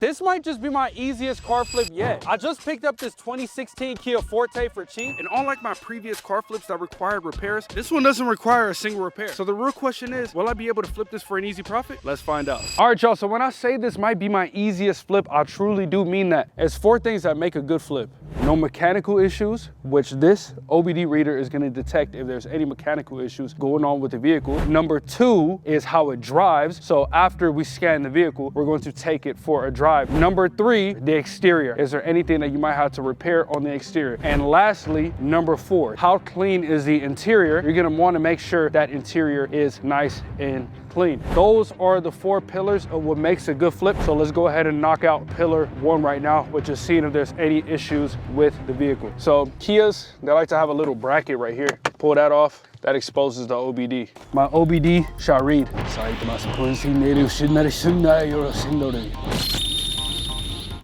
This might just be my easiest car flip yet. I just picked up this 2016 Kia Forte for cheap, and unlike my previous car flips that required repairs, this one doesn't require a single repair. So the real question is, will I be able to flip this for an easy profit? Let's find out. All right, y'all, so when I say this might be my easiest flip, I truly do mean that. It's 4 things that make a good flip. No mechanical issues, which this OBD reader is gonna detect if there's any mechanical issues going on with the vehicle. Number 2 is how it drives. So after we scan the vehicle, we're going to take it for a drive. Number 3, the exterior. Is there anything that you might have to repair on the exterior? And lastly, number 4, how clean is the interior? You're gonna wanna make sure that interior is nice and clean. Those are the 4 pillars of what makes a good flip. So let's go ahead and knock out pillar 1 right now, which is seeing if there's any issues with the vehicle. So Kias, they like to have a little bracket right here. Pull that off. That exposes the OBD. My OBD shall read.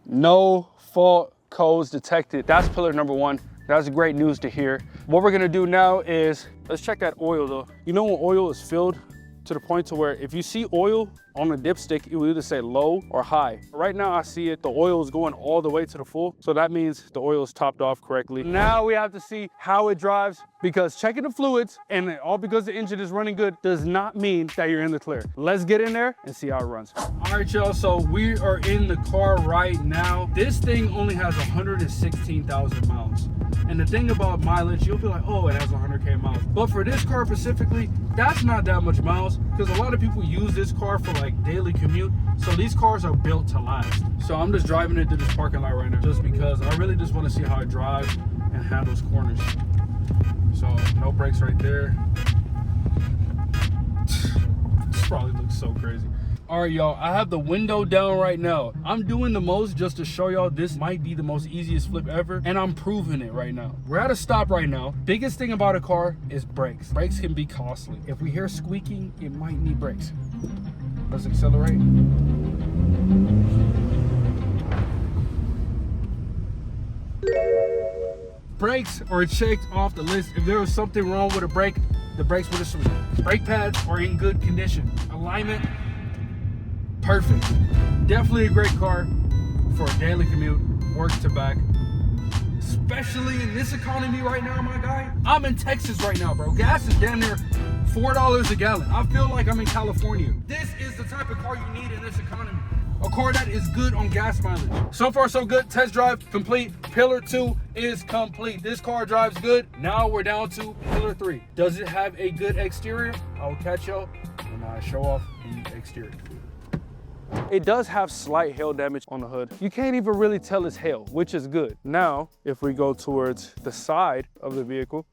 No fault codes detected. That's pillar number 1. That's great news to hear. What we're gonna do now is, let's check that oil though. You know when oil is filled to the point to where if you see oil on a dipstick, it will either say low or high. Right now I see it, the oil is going all the way to the full. So that means the oil is topped off correctly. Now we have to see how it drives, because checking the fluids and all because the engine is running good does not mean that you're in the clear. Let's get in there and see how it runs. All right, y'all, so we are in the car right now. This thing only has 116,000 miles. And the thing about mileage, you'll be like, oh, it has 100K miles. But for this car specifically, that's not that much miles, because a lot of people use this car for like daily commute. So these cars are built to last. So I'm just driving it through this parking lot right now just because I really just want to see how it drives and handles corners. So no brakes right there. This probably looks so crazy. All right, y'all, I have the window down right now. I'm doing the most just to show y'all this might be the most easiest flip ever, and I'm proving it right now. We're at a stop right now. Biggest thing about a car is brakes. Brakes can be costly. If we hear squeaking, it might need brakes. Let's accelerate. Brakes are checked off the list. If there was something wrong with a brake, the brakes would have switched. Brake pads are in good condition. Alignment, perfect. Definitely a great car for a daily commute, work to back. Especially in this economy right now, my guy. I'm in Texas right now, bro. Gas is damn near $4 a gallon. I feel like I'm in California. This is the type of car you need in this economy. A car that is good on gas mileage. So far, so good. Test drive complete. Pillar 2 is complete. This car drives good. Now we're down to pillar 3. Does it have a good exterior? I will catch y'all when I show off the exterior. It does have slight hail damage on the hood. You can't even really tell it's hail, which is good. Now, if we go towards the side of the vehicle,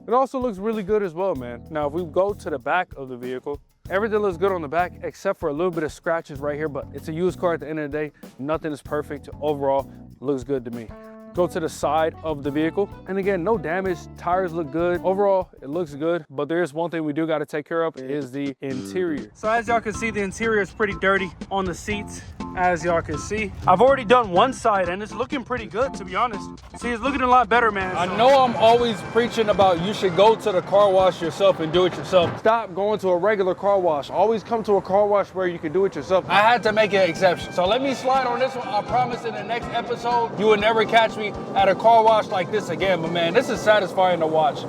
it also looks really good as well, man. Now, if we go to the back of the vehicle, everything looks good on the back except for a little bit of scratches right here, but it's a used car at the end of the day. Nothing is perfect. Overall, looks good to me. Go to the side of the vehicle, and again, no damage. Tires look good. Overall, it looks good, but there is one thing we do got to take care of, is the interior. So as y'all can see, the interior is pretty dirty on the seats. As y'all can see, I've already done one side and it's looking pretty good, to be honest. See, it's looking a lot better, man. I know I'm always preaching about you should go to the car wash yourself and do it yourself. Stop going to a regular car wash. Always come to a car wash where you can do it yourself. I had to make an exception. So let me slide on this one. I promise in the next episode, you will never catch me at a car wash like this again. But man, this is satisfying to watch.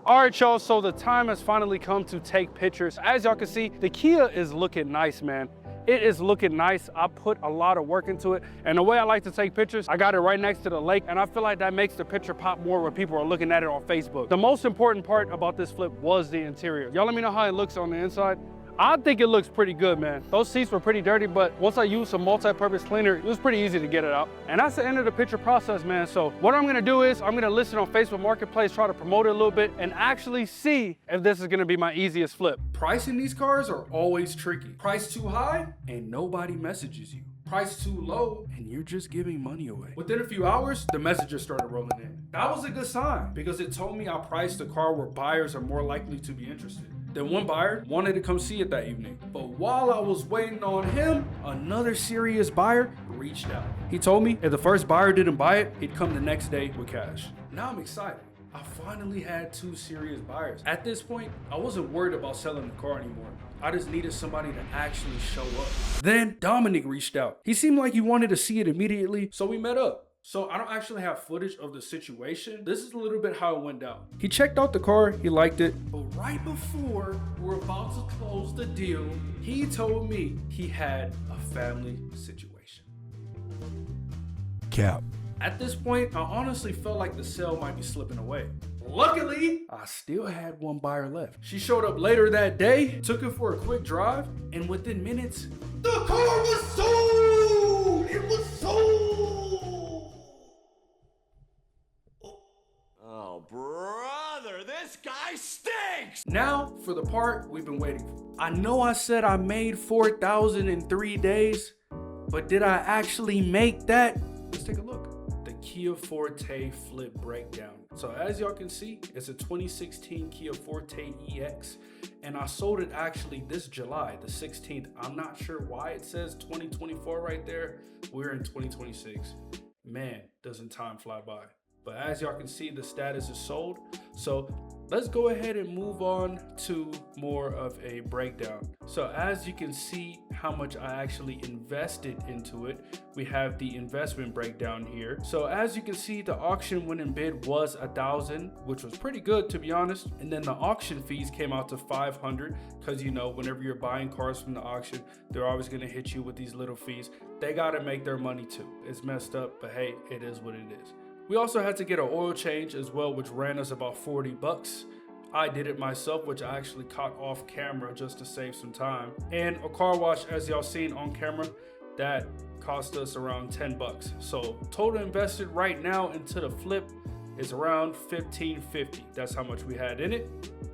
All right, y'all, so the time has finally come to take pictures. As y'all can see, the Kia is looking nice, man. It is looking nice. I put a lot of work into it. And the way I like to take pictures, I got it right next to the lake. And I feel like that makes the picture pop more when people are looking at it on Facebook. The most important part about this flip was the interior. Y'all let me know how it looks on the inside. I think it looks pretty good, man. Those seats were pretty dirty, but once I used some multi-purpose cleaner, it was pretty easy to get it out. And that's the end of the picture process, man. So what I'm gonna do is I'm gonna list it on Facebook Marketplace, try to promote it a little bit, and actually see if this is gonna be my easiest flip. Pricing these cars are always tricky. Price too high, and nobody messages you. Price too low, and you're just giving money away. Within a few hours, the messages started rolling in. That was a good sign, because it told me I priced a car where buyers are more likely to be interested. Then one buyer wanted to come see it that evening. But while I was waiting on him, another serious buyer reached out. He told me if the first buyer didn't buy it, he'd come the next day with cash. Now I'm excited. I finally had 2 serious buyers. At this point, I wasn't worried about selling the car anymore. I just needed somebody to actually show up. Then Dominic reached out. He seemed like he wanted to see it immediately, so we met up. So I don't actually have footage of the situation. This is a little bit how it went down. He checked out the car, he liked it, but right before we're about to close the deal, he told me he had a family situation. Cap. At this point, I honestly felt like the sale might be slipping away. Luckily, I still had one buyer left. She showed up later that day, took it for a quick drive, and within minutes, the car was sold! It was sold! Oh, brother, this guy stinks! Now, for the part we've been waiting for. I know I said I made $4,000 in 3 days, but did I actually make that? Let's take a look. The Kia Forte flip breakdown. So as y'all can see, it's a 2016 Kia Forte EX, and I sold it actually this July, the 16th. I'm not sure why it says 2024 right there. We're in 2026. Man, doesn't time fly by. But as y'all can see, the status is sold. So let's go ahead and move on to more of a breakdown. So as you can see how much I actually invested into it, we have the investment breakdown here. So as you can see, the auction winning bid was $1,000, which was pretty good to be honest. And then the auction fees came out to $500 because, you know, whenever you're buying cars from the auction, they're always going to hit you with these little fees. They got to make their money too. It's messed up, but hey, it is what it is. We also had to get an oil change as well, which ran us about 40 bucks. I did it myself, which I actually caught off camera just to save some time. And a car wash, as y'all seen on camera, that cost us around 10 bucks. So total invested right now into the flip is around $1,550. That's how much we had in it.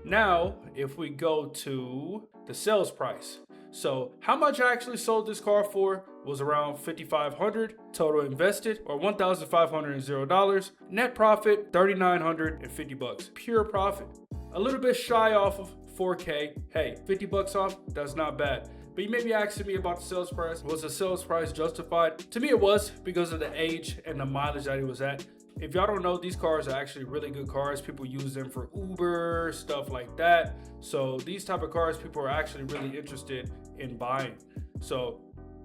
Now, if we go to the sales price. So how much I actually sold this car for was around $5,500. Total invested, or $1,500. Net profit, $3,950. Pure profit. A little bit shy off of 4K. Hey, 50 bucks off, that's not bad. But you may be asking me about the sales price. Was the sales price justified? To me it was, because of the age and the mileage that it was at. If y'all don't know, these cars are actually really good cars. People use them for Uber, stuff like that. So these type of cars, people are actually really interested in buying. So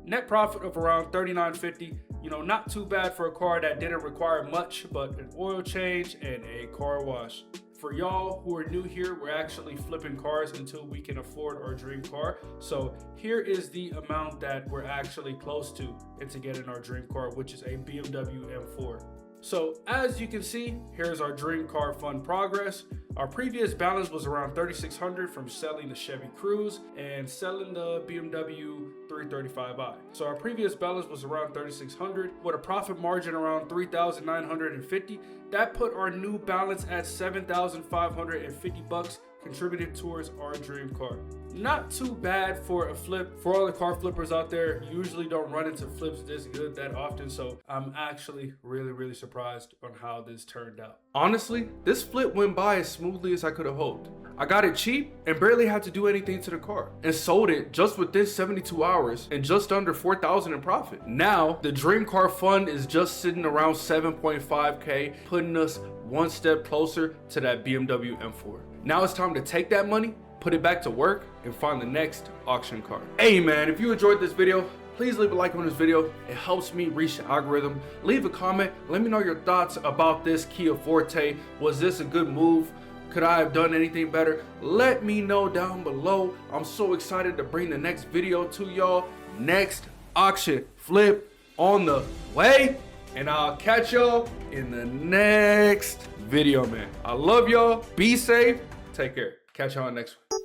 net profit of around $3,950. You know, not too bad for a car that didn't require much, but an oil change and a car wash. For y'all who are new here, we're actually flipping cars until we can afford our dream car. So here is the amount that we're actually close to into getting our dream car, which is a BMW M4. So as you can see, here's our dream car fund progress. Our previous balance was around $3,600 from selling the Chevy Cruze and selling the BMW 335i. So our previous balance was around $3,600 with a profit margin around $3,950. That put our new balance at $7,550, contributed towards our dream car. Not too bad for a flip. For all the car flippers out there, you usually don't run into flips this good that often, so I'm actually really surprised on how this turned out. Honestly, this flip went by as smoothly as I could have hoped. I got it cheap and barely had to do anything to the car, and sold it just within 72 hours and just under $4,000 in profit. Now, the dream car fund is just sitting around 7.5K, putting us one step closer to that BMW M4. Now it's time to take that money, put it back to work, and find the next auction car. Hey man, if you enjoyed this video, please leave a like on this video. It helps me reach the algorithm. Leave a comment. Let me know your thoughts about this Kia Forte. Was this a good move? Could I have done anything better? Let me know down below. I'm so excited to bring the next video to y'all. Next auction flip on the way. And I'll catch y'all in the next video, man. I love y'all. Be safe. Take care. Catch y'all on the next one.